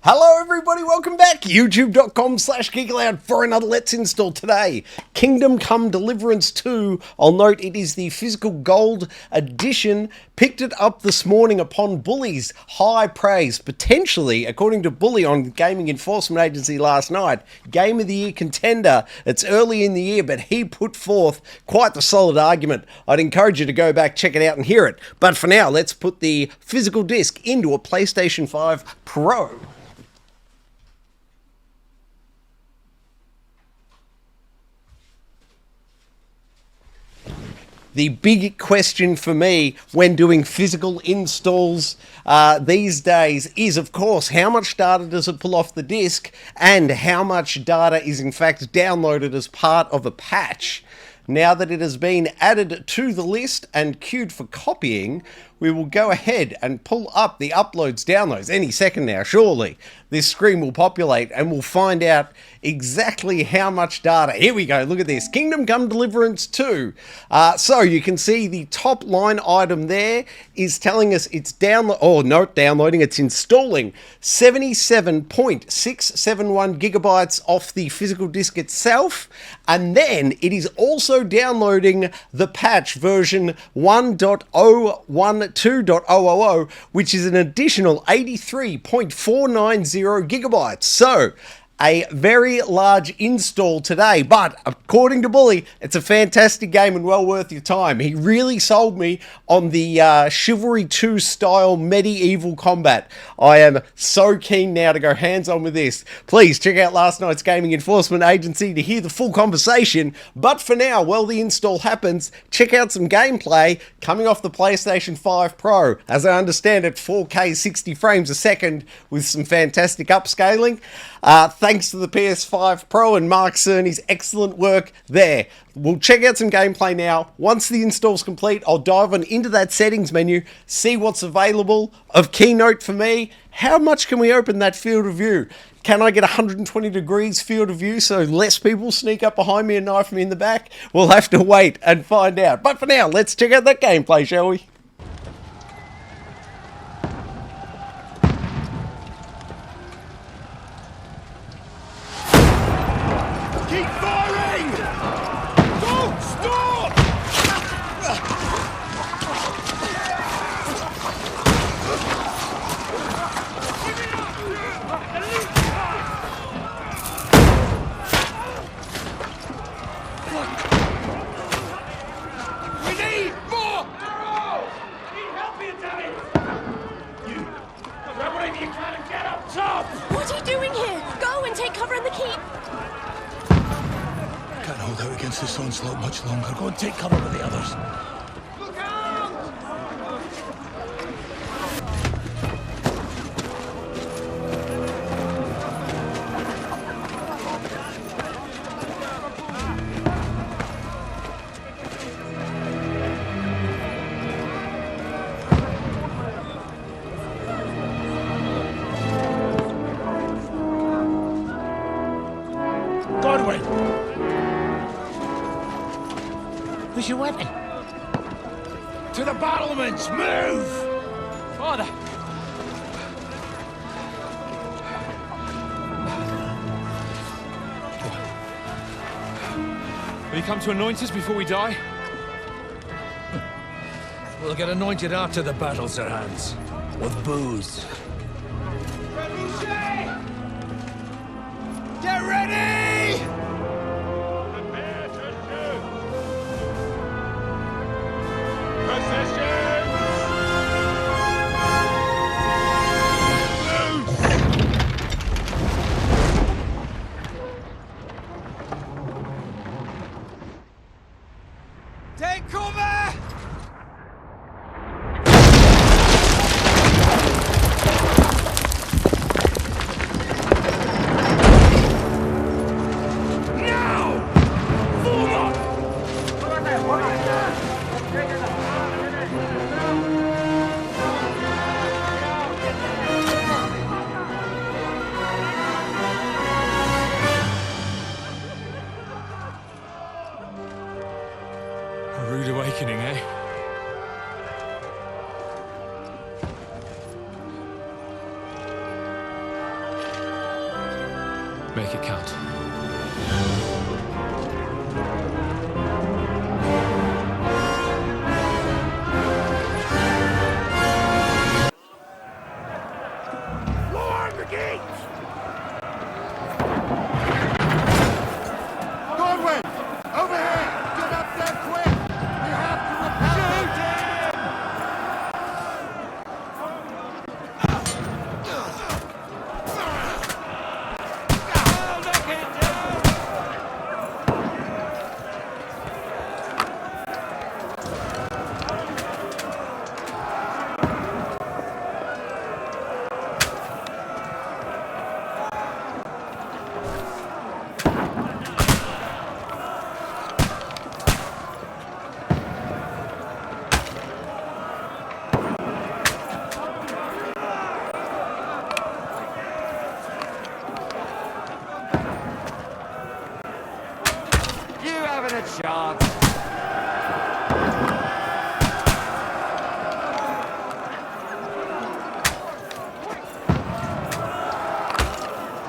Hello everybody, welcome back. YouTube.com/Geek Aloud for another Let's Install today. Kingdom Come Deliverance II. I'll note it is the physical gold edition. Picked it up this morning upon Bully's high praise. Potentially, according to Bully on Gaming Enforcement Agency last night, Game of the Year contender. It's early in the year, but he put forth quite the solid argument. I'd encourage you to go back, check it out and hear it. But for now, let's put the physical disc into a PlayStation 5 Pro. The big question for me when doing physical installs these days is, of course, how much data does it pull off the disk and how much data is in fact downloaded as part of a patch. Now that it has been added to the list and queued for copying, we will go ahead and pull up the uploads, downloads any second now, surely. This screen will populate and we'll find out exactly how much data. Here we go, look at this. Kingdom Come Deliverance II. So you can see the top line item there is telling us it's downloading, it's installing 77.671 gigabytes off the physical disk itself. And then it is also downloading the patch version 1.012.000, which is an additional 83.490 gigabytes. So a very large install today, but according to Bully, it's a fantastic game and well worth your time. He really sold me on the Chivalry 2 style medieval combat. I am so keen now to go hands-on with this. Please check out last night's Gaming Enforcement Agency to hear the full conversation. But for now, while the install happens, check out some gameplay coming off the PlayStation 5 Pro. As I understand it, 4K 60 frames a second with some fantastic upscaling. Thanks to the PS5 Pro and Mark Cerny's excellent work there. We'll check out some gameplay now. Once the install's complete, I'll dive on into that settings menu, see what's available. Of keynote for me, how much can we open that field of view? Can I get 120 degrees field of view so less people sneak up behind me and knife me in the back? We'll have to wait and find out. But for now, let's check out that gameplay, shall we? What are you doing here? Go and take cover in the keep! Can't hold out against this onslaught much longer. Go and take cover with the others. Look out! Godwin! Where's your weapon? To the battlements! Move! Father! Will you come to anoint us before we die? We'll get anointed after the battles are hands. With booze. Get ready! Prepare to shoot! Position! Take cover! Make it count. Lower the gates! Godwin! Over here! Get up there quick! We have to repel them! You haven't a chance.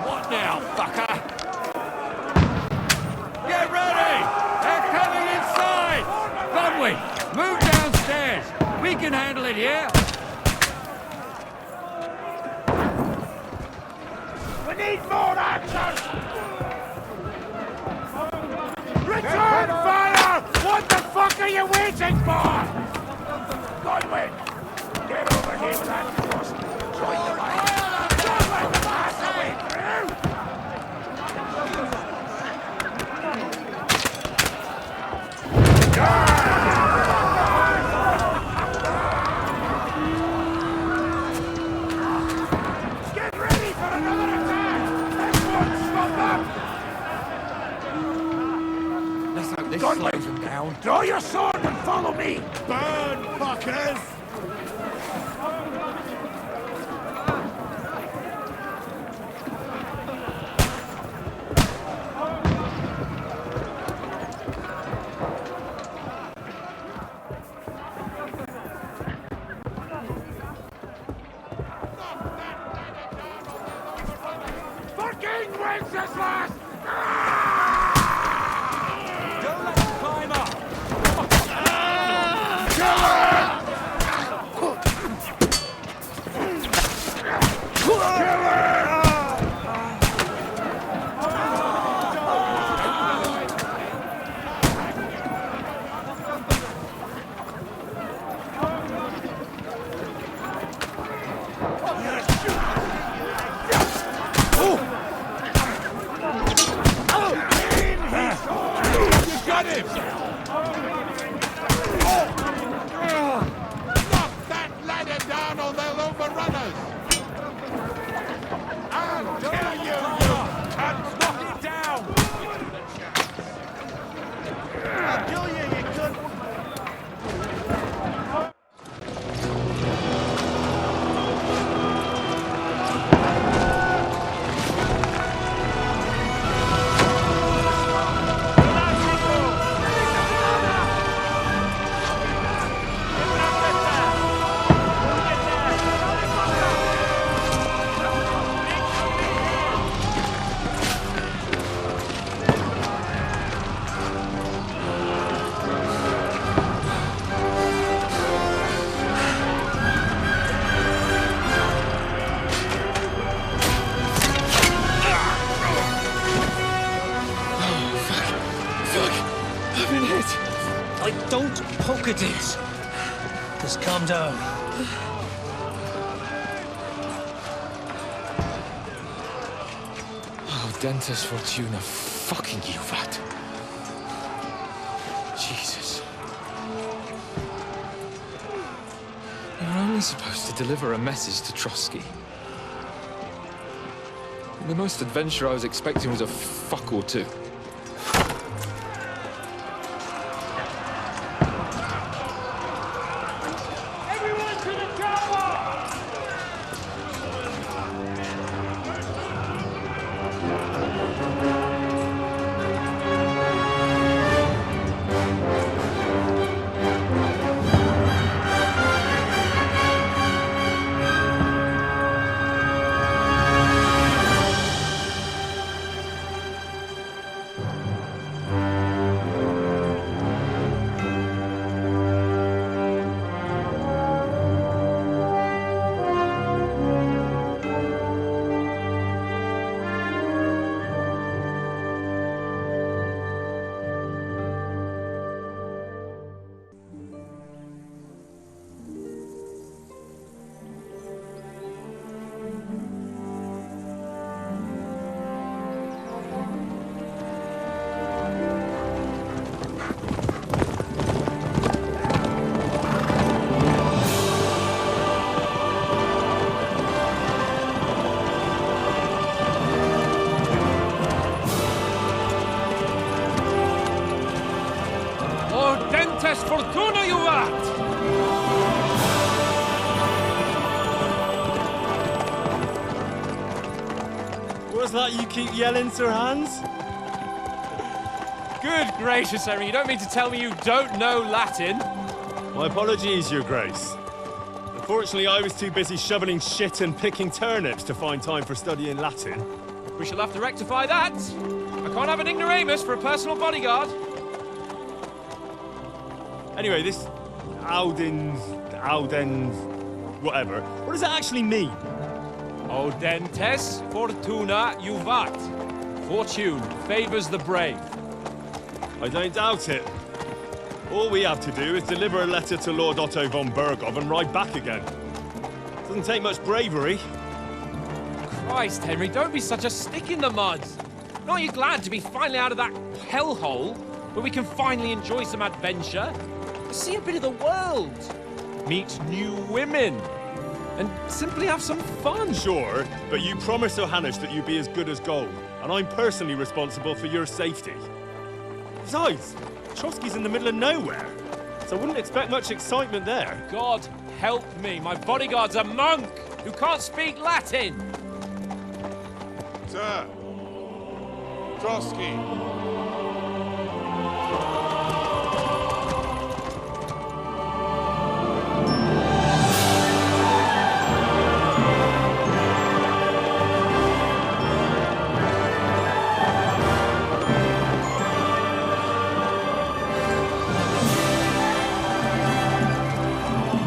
What now, fucker? Get ready! They're coming inside! Conway, move downstairs. We can handle it here. We need more action! Return fire! What the fuck are you waiting for? Godwin! Get over here with that cross. Join the line. Godwin! Pass the way through! Get ready for another attack! This won't stop them! Let's hope this Godwin! slows them down. Draw your sword and follow me! Burn, fuckers! Fucking Wenceslas! Don't let them climb up. Got him! Knock that ladder down or they'll overrun us! I'll kill you, you cunt! Knock it down. I'll kill you, you cunt! Don't poke at it. Just calm down. Oh, Dentes Fortuna, fucking you, that. Jesus. You're only supposed to deliver a message to Trotsky. The most adventure I was expecting was a fuck or two. What's that you keep yelling, Sir Hans? Good gracious, Henry, you don't mean to tell me you don't know Latin? My apologies, Your Grace. Unfortunately, I was too busy shoveling shit and picking turnips to find time for studying Latin. We shall have to rectify that. I can't have an ignoramus for a personal bodyguard. Anyway, this Audens, whatever. What does that actually mean? Audentes fortuna juvat. Fortune favors the brave. I don't doubt it. All we have to do is deliver a letter to Lord Otto von Bergov and ride back again. Doesn't take much bravery. Christ, Henry, don't be such a stick in the mud. Aren't you glad to be finally out of that hellhole where we can finally enjoy some adventure? See a bit of the world, meet new women, and simply have some fun. Sure, but you promised Johannes that you'd be as good as gold, and I'm personally responsible for your safety. Besides, Trotsky's in the middle of nowhere, so I wouldn't expect much excitement there. God help me, my bodyguard's a monk who can't speak Latin. Sir. Trotsky.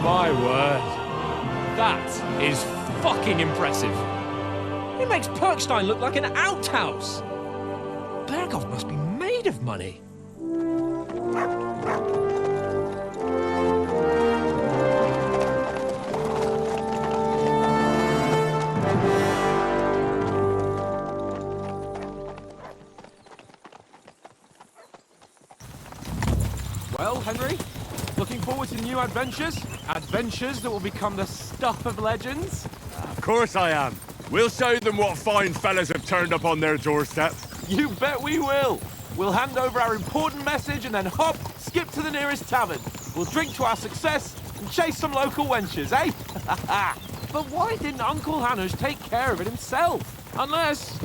My word. That is fucking impressive. It makes Perkstein look like an outhouse. Bergov must be made of money. Well, Henry, looking forward to new adventures? Adventures that will become the stuff of legends? Of course I am. We'll show them what fine fellas have turned up on their doorstep. You bet we will. We'll hand over our important message and then hop, skip to the nearest tavern. We'll drink to our success and chase some local wenches, eh? But why didn't Uncle Hanush take care of it himself? Unless,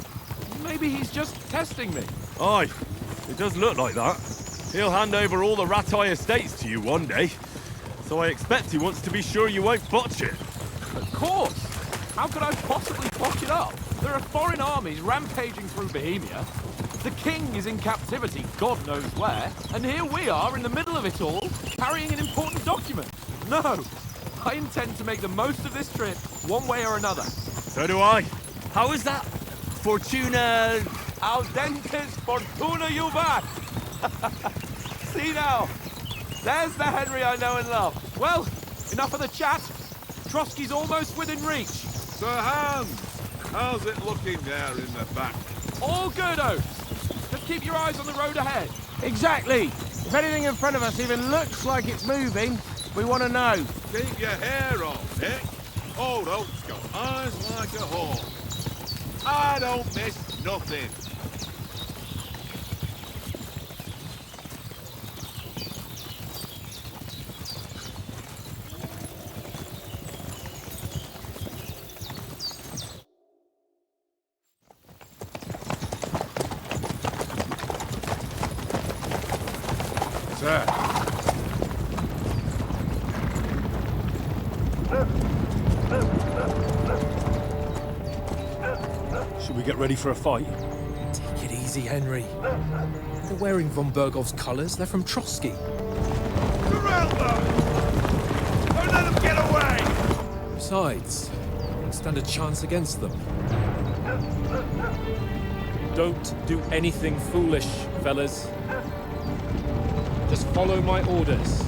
maybe he's just testing me. Aye, it does look like that. He'll hand over all the Ratai estates to you one day. So I expect he wants to be sure you won't botch it. Of course. How could I possibly botch it up? There are foreign armies rampaging through Bohemia. The king is in captivity, God knows where. And here we are in the middle of it all, carrying an important document. No, I intend to make the most of this trip, one way or another. So do I. How is that? Fortuna... Audentes fortuna juvat. See now, there's the Henry I know and love. Well, enough of the chat. Trotsky's almost within reach. Sir Hans, how's it looking there in the back? All good, Oates. Just keep your eyes on the road ahead. Exactly. If anything in front of us even looks like it's moving, we want to know. Keep your hair on, Nick. Old Oak's got eyes like a hawk. I don't miss nothing. Sir. Should we get ready for a fight? Take it easy, Henry. They're wearing von Bergov's colours. They're from Trotsky. Surround them! Don't let them get away! Besides, don't stand a chance against them. Don't do anything foolish, fellas. Just follow my orders.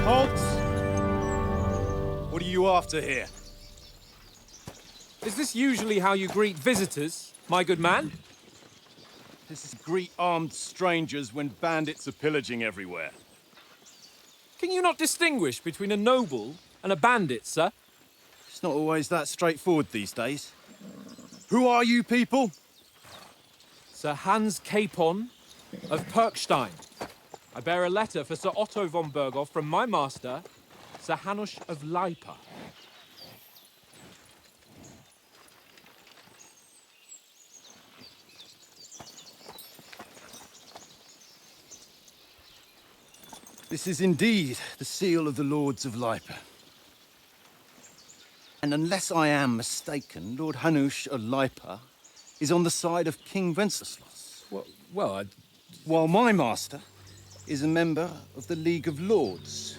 Halt! What are you after here? Is this usually how you greet visitors, my good man? This is greet armed strangers when bandits are pillaging everywhere. Can you not distinguish between a noble and a bandit, sir? It's not always that straightforward these days. Who are you people? Sir Hans Capon of Perkstein. I bear a letter for Sir Otto von Berghoff from my master, Sir Hanush of Leipa. This is indeed the seal of the Lords of Leipa. And unless I am mistaken, Lord Hanush of Leipa is on the side of King Wenceslas. While my master is a member of the League of Lords,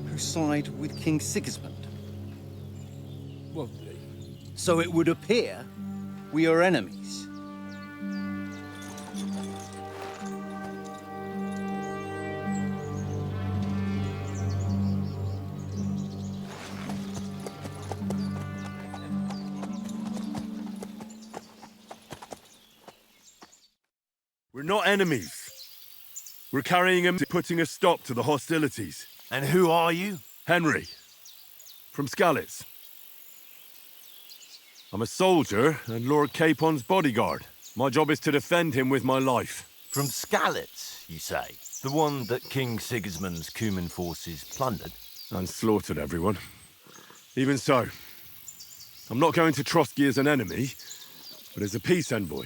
who side with King Sigismund. So it would appear we are enemies. We're not enemies. We're carrying him, putting a stop to the hostilities. And who are you? Henry, from Skalitz. I'm a soldier and Lord Capon's bodyguard. My job is to defend him with my life. From Skalitz, you say? The one that King Sigismund's Cuman forces plundered? And slaughtered everyone. Even so, I'm not going to Trotsky as an enemy, but as a peace envoy.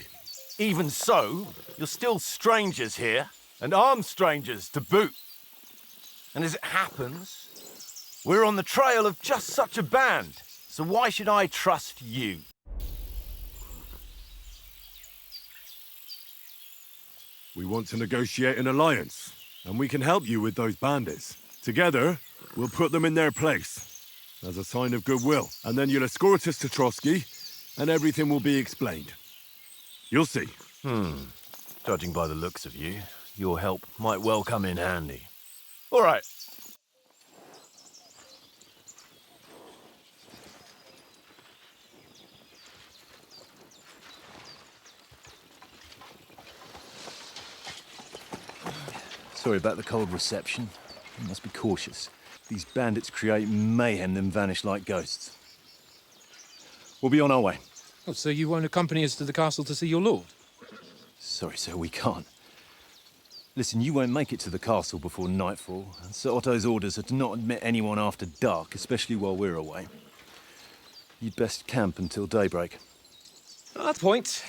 Even so, you're still strangers here, and armed strangers to boot. And as it happens, we're on the trail of just such a band, so why should I trust you? We want to negotiate an alliance, and we can help you with those bandits. Together, we'll put them in their place, as a sign of goodwill. And then you'll escort us to Trotsky, and everything will be explained. You'll see. Judging by the looks of you, your help might well come in handy. All right. Sorry about the cold reception. You must be cautious. These bandits create mayhem, then vanish like ghosts. We'll be on our way. Oh, so you won't accompany us to the castle to see your lord? Sorry, sir, we can't. Listen, you won't make it to the castle before nightfall. Sir Otto's orders are to not admit anyone after dark, especially while we're away. You'd best camp until daybreak. At that point.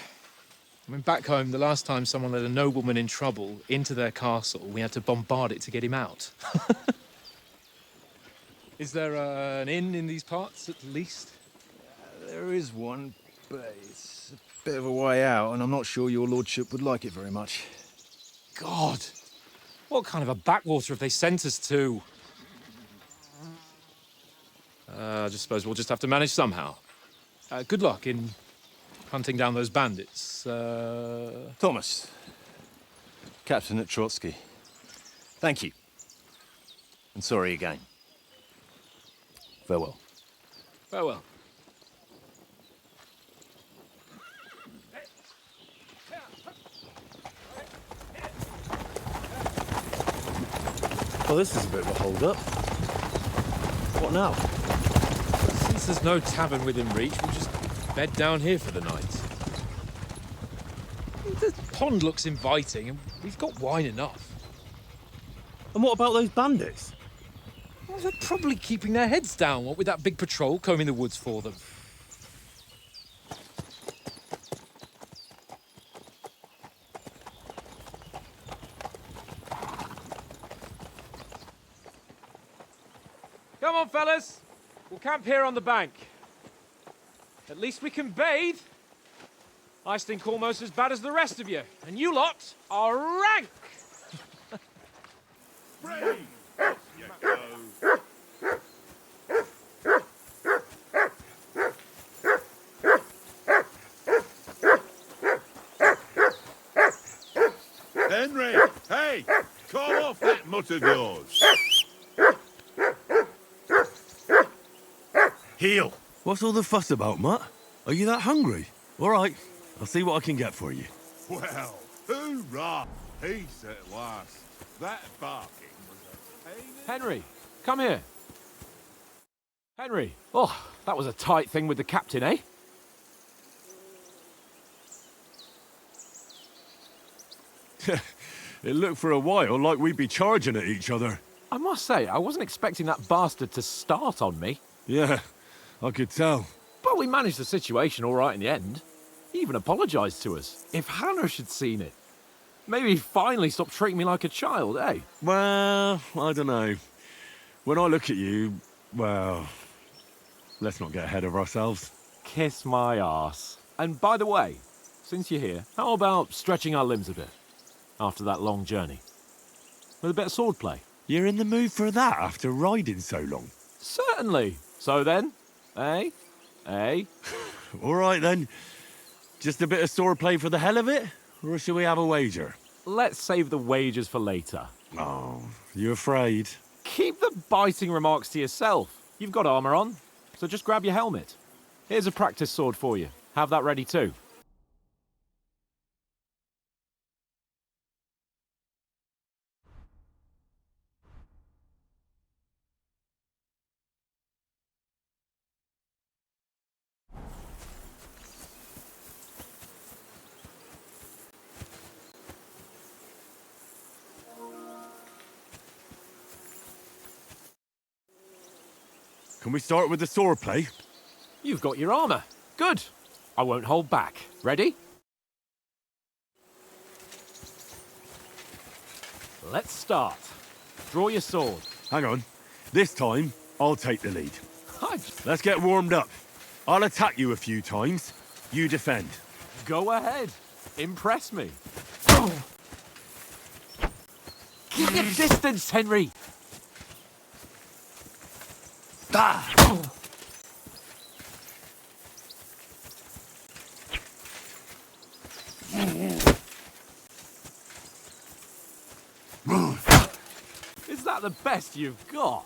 I mean, back home, the last time someone let a nobleman in trouble into their castle, we had to bombard it to get him out. Is there an inn in these parts, at least? There is one, but it's a bit of a way out, and I'm not sure your lordship would like it very much. God! What kind of a backwater have they sent us to? I just suppose we'll just have to manage somehow. Good luck in hunting down those bandits. Thomas, captain at Trotsky. Thank you. And sorry again. Farewell. Farewell. Well, this is a bit of a hold-up. What now? Since there's no tavern within reach, we'll just bed down here for the night. The pond looks inviting, and we've got wine enough. And what about those bandits? Well, they're probably keeping their heads down, what with that big patrol combing the woods for them. Come on, fellas. We'll camp here on the bank. At least we can bathe. I stink almost as bad as the rest of you, and you lot are rank! Brave! Off you go. Henry! Hey! Call off that mutt of yours! Heel! What's all the fuss about, Mutt? Are you that hungry? All right, I'll see what I can get for you. Well, hoorah! Peace at last. That barking was a pain in... Henry, come here. Henry. Oh, that was a tight thing with the captain, eh? It looked for a while like we'd be charging at each other. I must say, I wasn't expecting that bastard to start on me. Yeah, I could tell. But we managed the situation all right in the end. He even apologised to us. If Hanush had seen it, maybe he'd finally stop treating me like a child, eh? Well, I don't know. When I look at you, well, let's not get ahead of ourselves. Kiss my arse. And by the way, since you're here, how about stretching our limbs a bit after that long journey? With a bit of swordplay. You're in the mood for that after riding so long? Certainly. So then, eh? Eh? All right then. Just a bit of swordplay for the hell of it? Or shall we have a wager? Let's save the wagers for later. Oh, you afraid? Keep the biting remarks to yourself. You've got armour on, so just grab your helmet. Here's a practice sword for you. Have that ready too. Can we start with the swordplay? You've got your armour. Good. I won't hold back. Ready? Let's start. Draw your sword. Hang on. This time, I'll take the lead. Hi. Let's get warmed up. I'll attack you a few times. You defend. Go ahead. Impress me. Keep your distance, Henry. Is that the best you've got?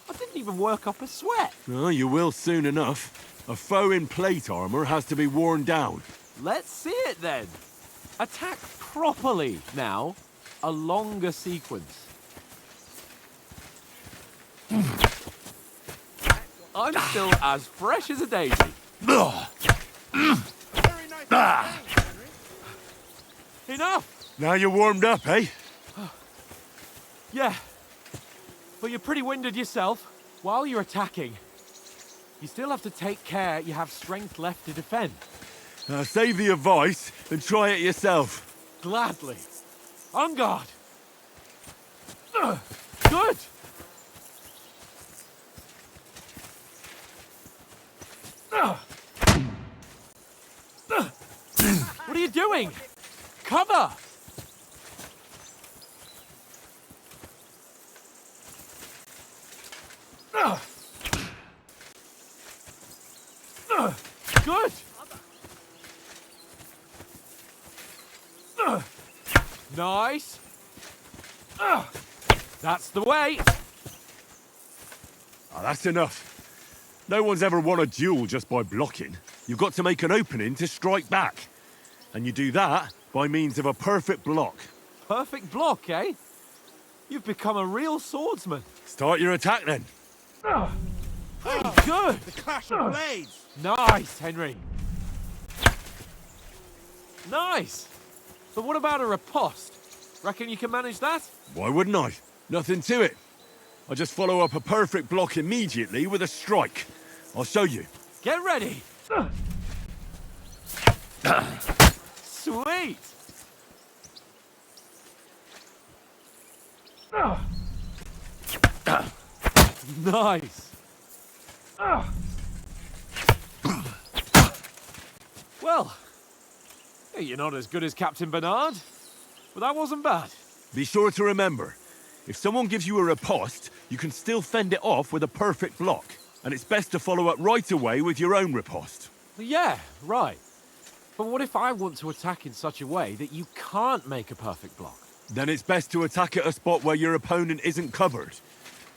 I didn't even work up a sweat. Oh, you will soon enough. A foe in plate armor has to be worn down. Let's see it then. Attack properly now. A longer sequence. I'm still as fresh as a daisy. Enough! Now you're warmed up, eh? Yeah. But you're pretty winded yourself. While you're attacking, you still have to take care you have strength left to defend. Save the advice and try it yourself. Gladly. On guard. Good! What are you doing? Cover! Good! Nice! That's the way! Oh, that's enough. No one's ever won a duel just by blocking. You've got to make an opening to strike back. And you do that by means of a perfect block. Perfect block, eh? You've become a real swordsman. Start your attack then. Good! The clash of blades! Nice, Henry. Nice! But what about a riposte? Reckon you can manage that? Why wouldn't I? Nothing to it. I just follow up a perfect block immediately with a strike. I'll show you. Get ready! Sweet! Nice! Well, you're not as good as Captain Bernard, but that wasn't bad. Be sure to remember, if someone gives you a riposte, you can still fend it off with a perfect block. And it's best to follow up right away with your own riposte. Yeah, right. But what if I want to attack in such a way that you can't make a perfect block? Then it's best to attack at a spot where your opponent isn't covered.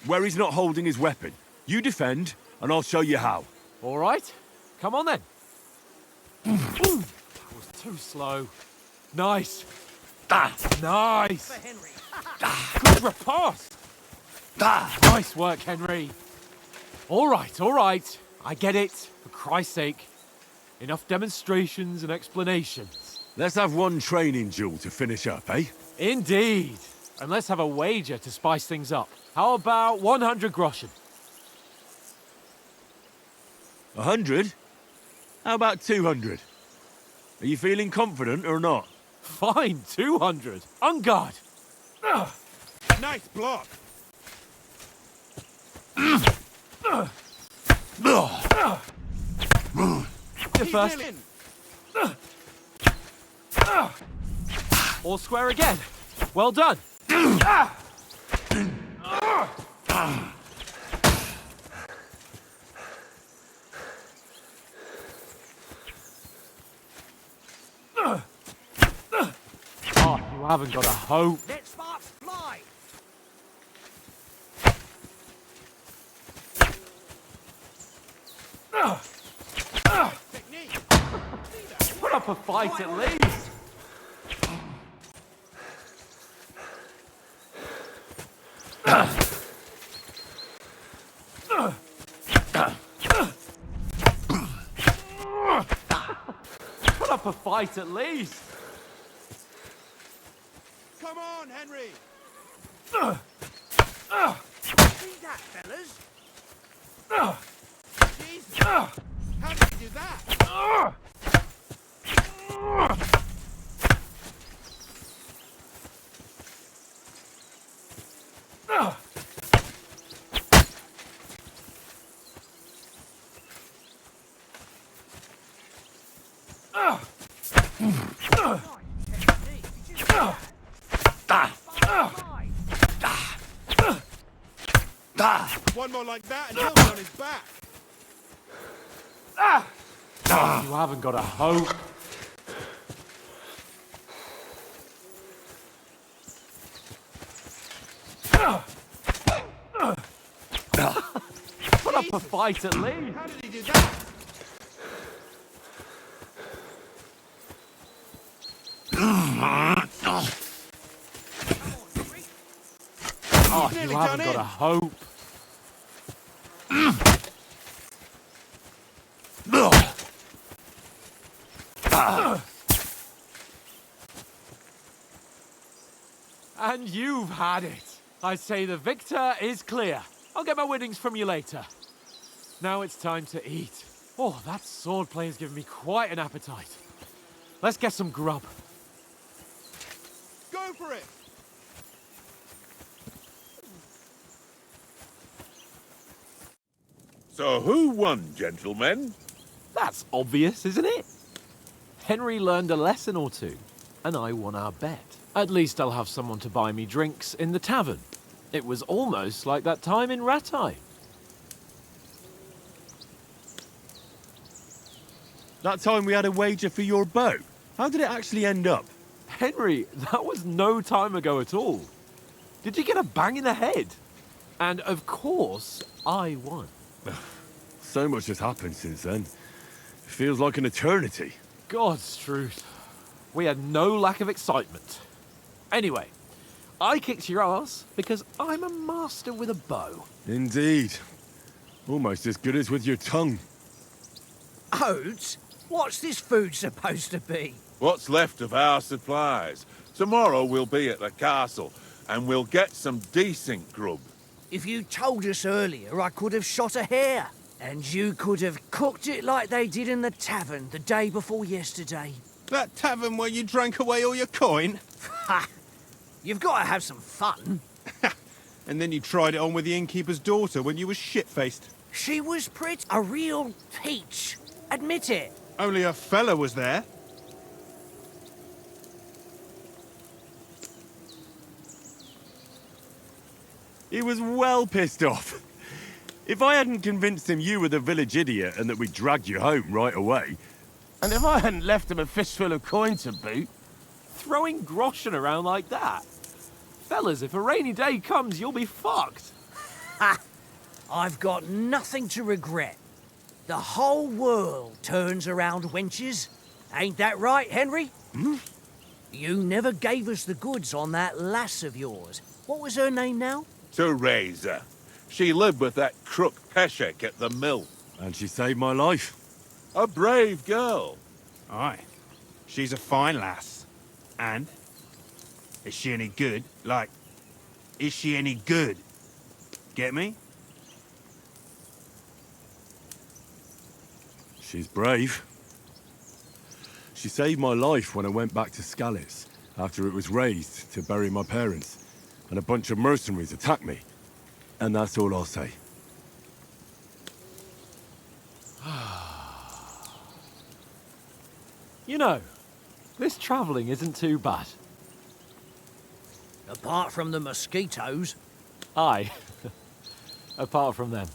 Where he's not holding his weapon. You defend, and I'll show you how. All right, come on then. That was too slow. Nice. Nice. Good riposte. Nice work, Henry. All right. I get it, for Christ's sake. Enough demonstrations and explanations. Let's have one training duel to finish up, eh? Indeed. And let's have a wager to spice things up. How about 100 groschen? 100? How about 200? Are you feeling confident or not? Fine, 200. On guard. Nice block. You're first. All square again. Well done. Oh, you haven't got a hope. Let sparks fly. Technique. Put up a fight at least. Put up a fight at least. Come on, Henry. See that, fellas? Jesus. How did you do that? One more like that and he'll be on his back. You haven't got a hope. Put up a fight at least. How did he do that? Oh, you nearly haven't done got it. a hope. And you've had it. I say the victor is clear. I'll get my winnings from you later. Now it's time to eat. Oh, that swordplay has given me quite an appetite. Let's get some grub. Go for it. So who won, gentlemen? That's obvious, isn't it? Henry learned a lesson or two, and I won our bet. At least I'll have someone to buy me drinks in the tavern. It was almost like that time in Rattay. That time we had a wager for your bow. How did it actually end up? Henry, that was no time ago at all. Did you get a bang in the head? And of course, I won. So much has happened since then. It feels like an eternity. God's truth. We had no lack of excitement. Anyway, I kicked your ass because I'm a master with a bow. Indeed. Almost as good as with your tongue. Oats? What's this food supposed to be? What's left of our supplies. Tomorrow we'll be at the castle, and we'll get some decent grub. If you told us earlier, I could have shot a hare. And you could have cooked it like they did in the tavern the day before yesterday. That tavern where you drank away all your coin? Ha! You've got to have some fun. And then you tried it on with the innkeeper's daughter when you were shit-faced. She was pretty. A real peach. Admit it. Only a fella was there. He was well pissed off. If I hadn't convinced him you were the village idiot and that we dragged you home right away... And if I hadn't left him a fistful of coin to boot... Throwing groschen around like that? Fellas, if a rainy day comes, you'll be fucked. Ha! I've got nothing to regret. The whole world turns around wenches. Ain't that right, Henry? Hmm? You never gave us the goods on that lass of yours. What was her name now? Teresa. She lived with that crook Peshek at the mill. And she saved my life. A brave girl. Aye. She's a fine lass. And? Is she any good? Like, is she any good? Get me? She's brave. She saved my life when I went back to Skalitz after it was razed to bury my parents, and a bunch of mercenaries attacked me. And that's all I'll say. You know, this travelling isn't too bad. Apart from the mosquitoes. Aye. Apart from them.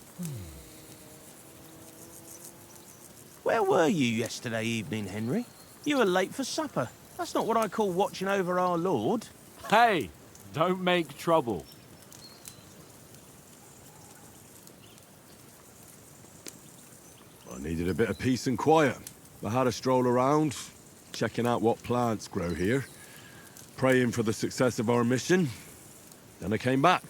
Where were you yesterday evening, Henry? You were late for supper. That's not what I call watching over our Lord. Hey, don't make trouble. I needed a bit of peace and quiet. I had a stroll around, checking out what plants grow here, praying for the success of our mission. Then I came back.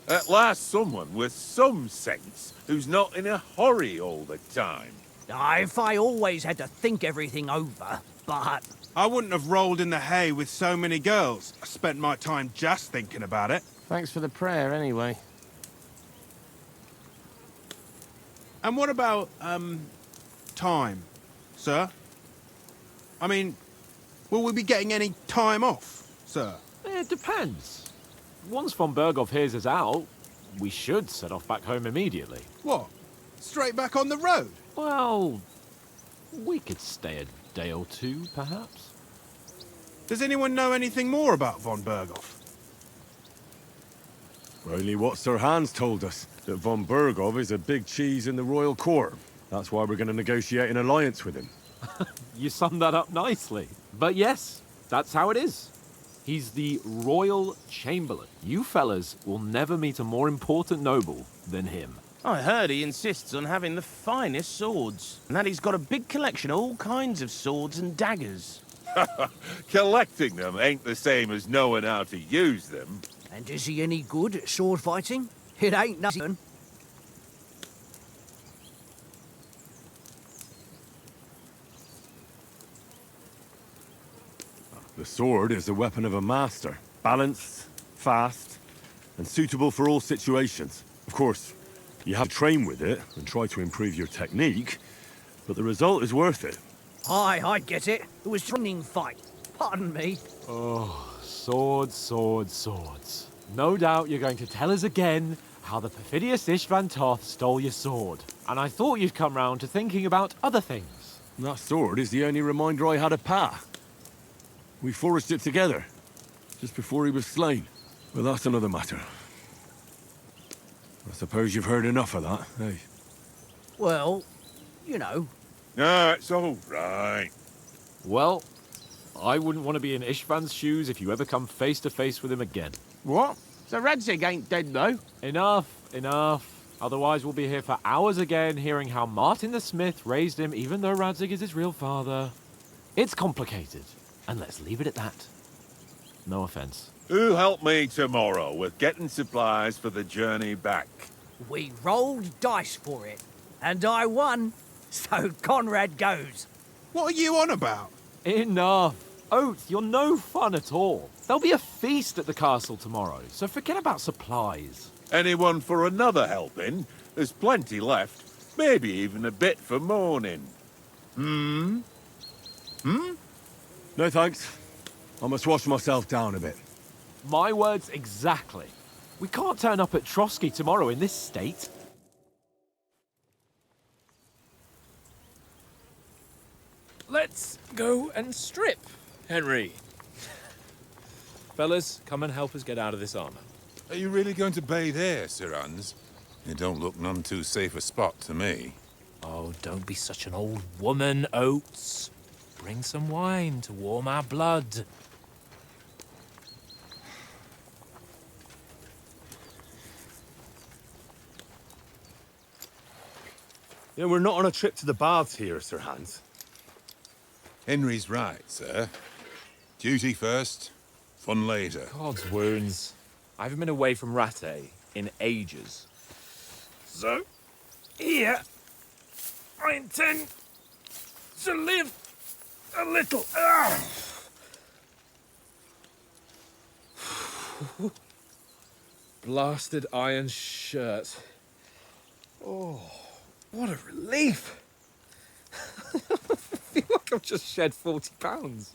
At last someone with some sense who's not in a hurry all the time. If I always had to think everything over, but... I wouldn't have rolled in the hay with so many girls. I spent my time just thinking about it. Thanks for the prayer, anyway. And what about, time, sir? I mean, will we be getting any time off, sir? It depends. Once von Berghoff hears us out, we should set off back home immediately. What? Straight back on the road? Well, we could stay a day or two, perhaps. Does anyone know anything more about von Berghoff? Only what Sir Hans told us, that von Berghoff is a big cheese in the royal court. That's why we're going to negotiate an alliance with him. You summed that up nicely. But yes, that's how it is. He's the Royal Chamberlain. You fellas will never meet a more important noble than him. I heard he insists on having the finest swords, and that he's got a big collection of all kinds of swords and daggers. Collecting them ain't the same as knowing how to use them. And is he any good at sword fighting? It ain't nothing. The sword is the weapon of a master. Balanced, fast, and suitable for all situations. Of course, you have to train with it and try to improve your technique, but the result is worth it. Aye, I get it. It was a running fight. Pardon me. Oh, swords, swords, swords. No doubt you're going to tell us again how the perfidious Istvan Toth stole your sword. And I thought you'd come round to thinking about other things. That sword is the only reminder I had of Pa. We forged it together, just before he was slain. But that's another matter. I suppose you've heard enough of that, eh? Well, you know. No, it's all right. Well, I wouldn't want to be in Istvan's shoes if you ever come face to face with him again. What? So Radzig ain't dead, though? Enough, enough. Otherwise we'll be here for hours again hearing how Martin the Smith raised him even though Radzig is his real father. It's complicated, and let's leave it at that. No offense. Who'll help me tomorrow with getting supplies for the journey back? We rolled dice for it, and I won, so Conrad goes. What are you on about? Enough. Oath, you're no fun at all. There'll be a feast at the castle tomorrow, so forget about supplies. Anyone for another helping? There's plenty left. Maybe even a bit for morning. No thanks. I must wash myself down a bit. My words exactly. We can't turn up at Trotsky tomorrow in this state. Let's go and strip, Henry. Fellas, come and help us get out of this armor. Are you really going to bathe here, Sir Hans? It don't look none too safe a spot to me. Oh, don't be such an old woman, Oates. Bring some wine to warm our blood. You know, we're not on a trip to the baths here, Sir Hans. Henry's right, sir. Duty first, fun later. God's wounds. I haven't been away from Rattay in ages. So, here, I intend to live a little. Blasted iron shirt. Oh, what a relief. I feel like I've just shed 40 pounds.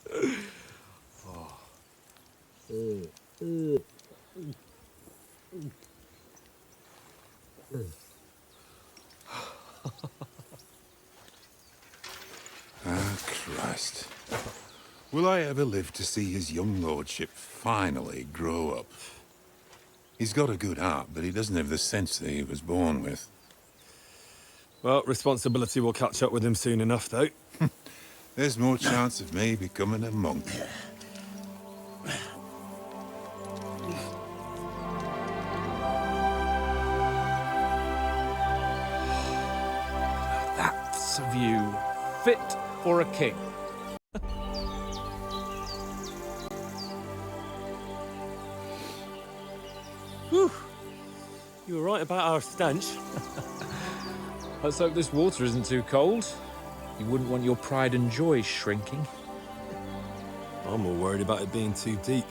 Ah, Christ. Will I ever live to see his young lordship finally grow up? He's got a good heart, but he doesn't have the sense that he was born with. Well, responsibility will catch up with him soon enough, though. There's more chance of me becoming a monk. That's a view fit for a king. Whew. You were right about our stench. Let's hope this water isn't too cold. You wouldn't want your pride and joy shrinking. I'm more worried about it being too deep.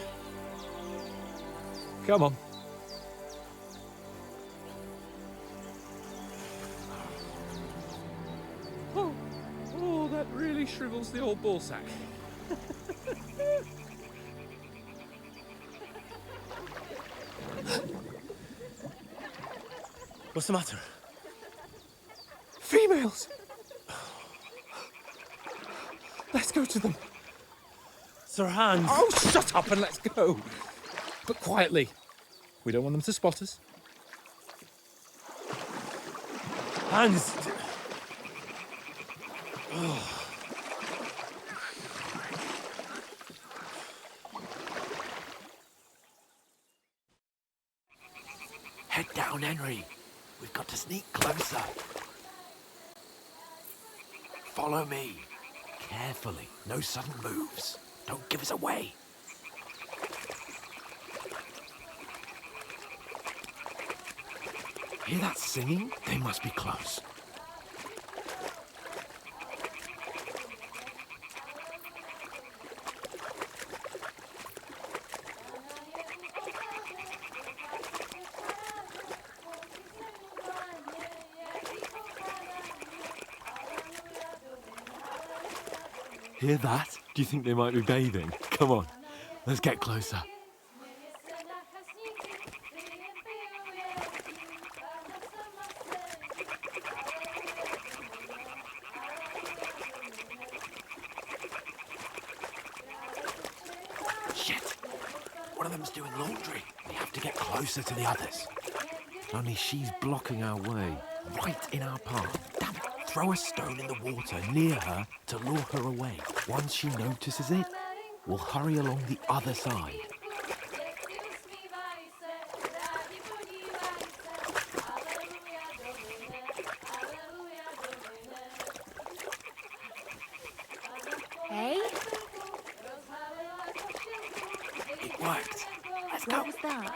Come on. Oh, that really shrivels the old ball sack. What's the matter? Females! Let's go to them. Sir Hans. Oh, shut up and let's go. But quietly. We don't want them to spot us. Hans. Head down, Henry. We've got to sneak closer. Follow me. Carefully. No sudden moves. Don't give us away. Hear that singing? They must be close. Hear that? Do you think they might be bathing? Come on, let's get closer. Shit! One of them's doing laundry. We have to get closer to the others. Only she's blocking our way, right in our path. Damn it! Throw a stone in the water near her to lure her away. Once she notices it, we'll hurry along the other side. Hey? It worked. Let's go. What was that?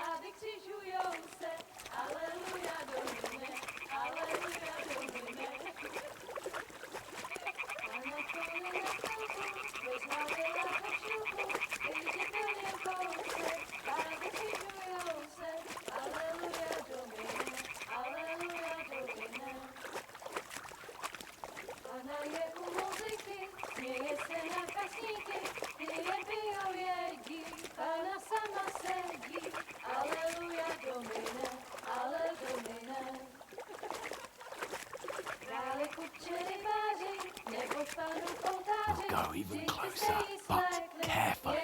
We'll go even closer, but careful.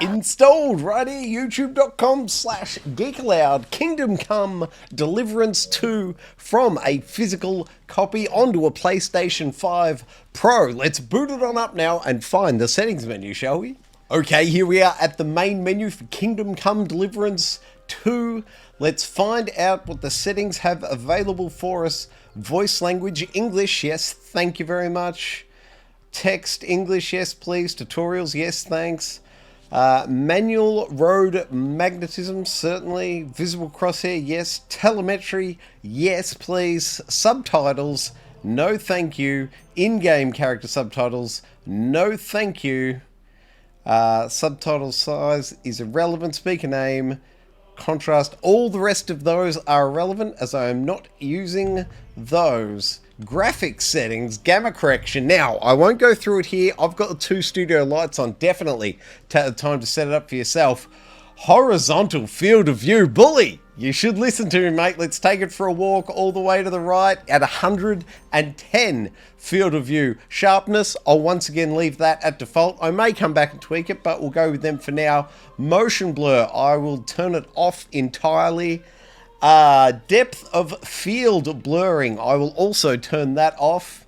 Installed right here, youtube.com/Geek Aloud, Kingdom Come Deliverance II from a physical copy onto a PlayStation 5 Pro. Let's boot it on up now and find the settings menu, shall we? Okay, here we are at the main menu for Kingdom Come Deliverance 2. Let's find out what the settings have available for us. Voice language, English, yes, thank you very much. Text English, yes please. Tutorials, yes thanks. Manual road magnetism, certainly. Visible crosshair, yes. Telemetry, yes please. Subtitles, no thank you. In-game character subtitles, no thank you. Subtitle size is irrelevant. Speaker name, contrast, all the rest of those are irrelevant as I am not using those. Graphics settings, gamma correction. Now, I won't go through it here. I've got the 2 studio lights on. Definitely take the time to set it up for yourself. Horizontal field of view. Bully, you should listen to me, mate. Let's take it for a walk all the way to the right at 110 field of view. Sharpness, I'll once again leave that at default. I may come back and tweak it, but we'll go with them for now. Motion blur, I will turn it off entirely. Depth of field blurring, I will also turn that off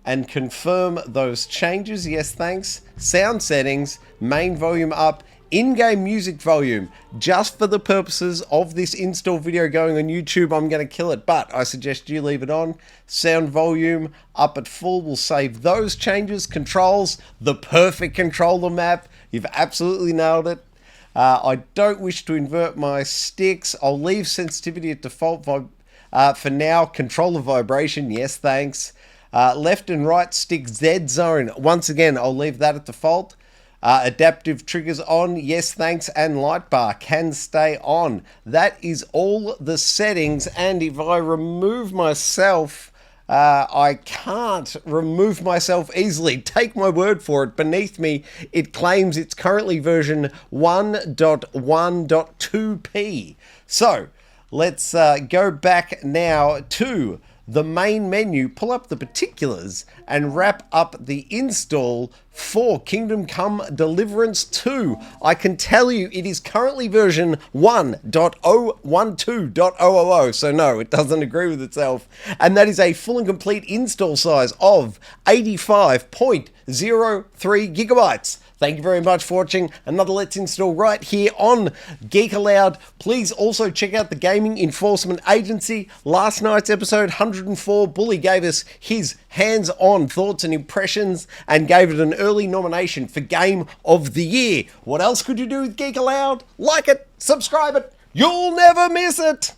and confirm those changes. Yes, thanks. Sound settings, main volume up, in-game music volume. Just for the purposes of this install video going on YouTube, I'm going to kill it, but I suggest you leave it on. Sound volume up at full. We'll save those changes. Controls, the perfect controller map. You've absolutely nailed it. I don't wish to invert my sticks. I'll leave sensitivity at default for now. Controller vibration, yes thanks. Left and right stick Z zone. Once again, I'll leave that at default. Adaptive triggers on, yes thanks, and light bar can stay on. That is all the settings, and if I remove myself, I can't remove myself easily. Take my word for it. Beneath me, it claims it's currently version 1.1.2p. So, let's go back now to the main menu, pull up the particulars, and wrap up the install for Kingdom Come Deliverance 2. I can tell you it is currently version 1.012.000, so no, it doesn't agree with itself. And that is a full and complete install size of 85.03 gigabytes. Thank you very much for watching another Let's Install right here on Geek Aloud. Please also check out the Gaming Enforcement Agency. Last night's episode 104, Bully gave us his hands-on thoughts and impressions and gave it an early nomination for Game of the Year. What else could you do with Geek Aloud? Like it, subscribe it, you'll never miss it.